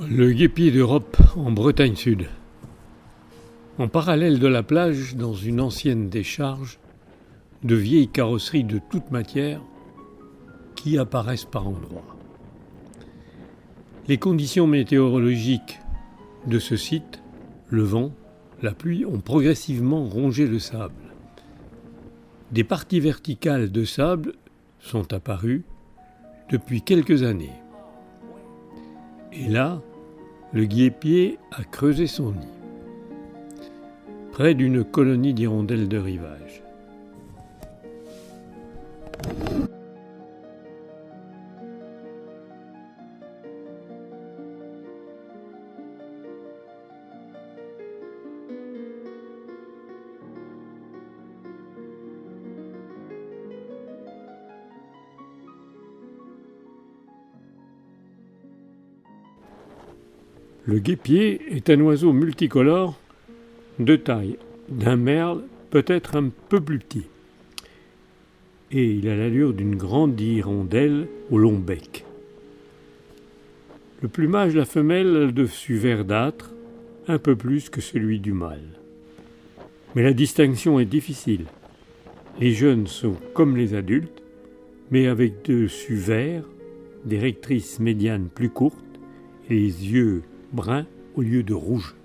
Le guépier d'Europe en Bretagne Sud. En parallèle de la plage, dans une ancienne décharge, de vieilles carrosseries de toute matière qui apparaissent par endroits. Les conditions météorologiques de ce site, le vent, la pluie, ont progressivement rongé le sable. Des parties verticales de sable sont apparues depuis quelques années. Et là, le guépier a creusé son nid, près d'une colonie d'hirondelles de rivage. Le guépier est un oiseau multicolore de taille d'un merle, peut-être un peu plus petit. Et il a l'allure d'une grande hirondelle au long bec. Le plumage de la femelle a le dessus verdâtre, un peu plus que celui du mâle. Mais la distinction est difficile. Les jeunes sont comme les adultes, mais avec dessus vert, des rectrices médianes plus courtes et les yeux bruns au lieu de rouge.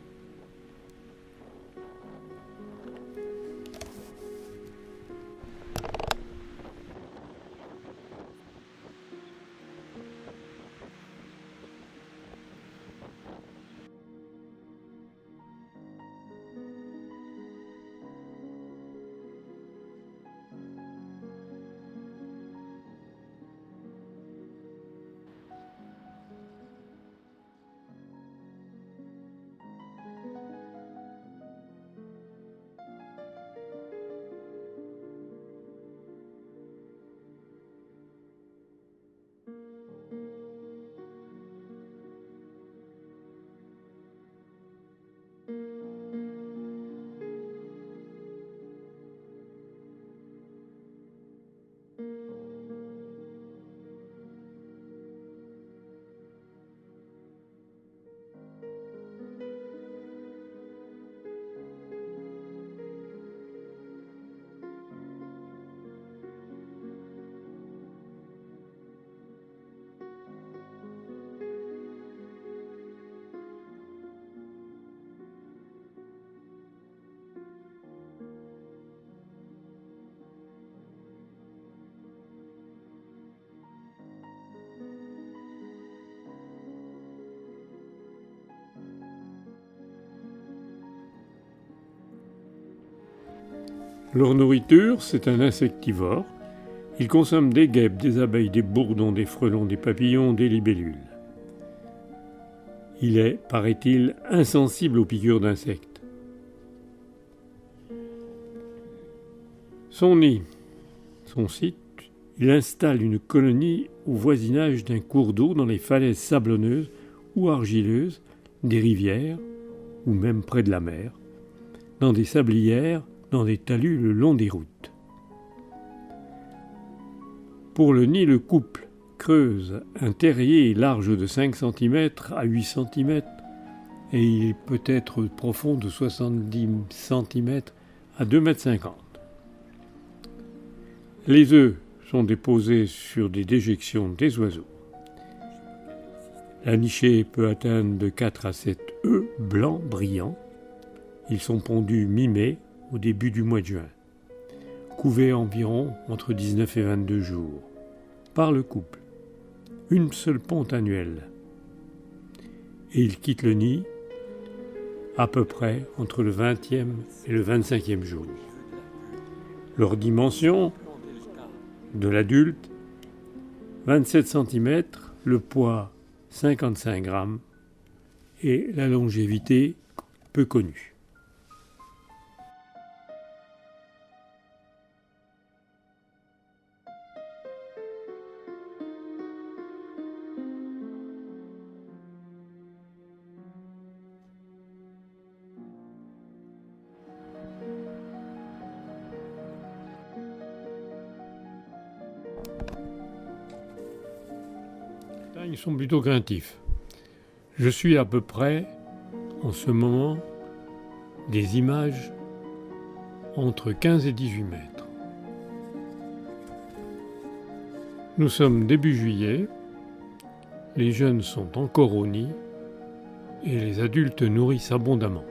Leur nourriture, c'est un insectivore. Ils consomment des guêpes, des abeilles, des bourdons, des frelons, des papillons, des libellules. Il est, paraît-il, insensible aux piqûres d'insectes. Son nid, son site, il installe une colonie au voisinage d'un cours d'eau dans les falaises sablonneuses ou argileuses, des rivières, ou même près de la mer, dans des sablières, dans des talus le long des routes. Pour le nid, le couple creuse un terrier large de 5 cm à 8 cm et il peut être profond de 70 cm à 2,50 m. Les œufs sont déposés sur des déjections des oiseaux. La nichée peut atteindre de 4 à 7 œufs blancs brillants. Ils sont pondus mi-mai au début du mois de juin, couvés environ entre 19 et 22 jours, par le couple, une seule ponte annuelle. Et ils quittent le nid à peu près entre le 20e et le 25e jour. Leur dimension de l'adulte, 27 cm, le poids 55 grammes et la longévité peu connue. Ils sont plutôt craintifs. Je suis à peu près, en ce moment, des images entre 15 et 18 mètres. Nous sommes début juillet, les jeunes sont encore au nid et les adultes nourrissent abondamment.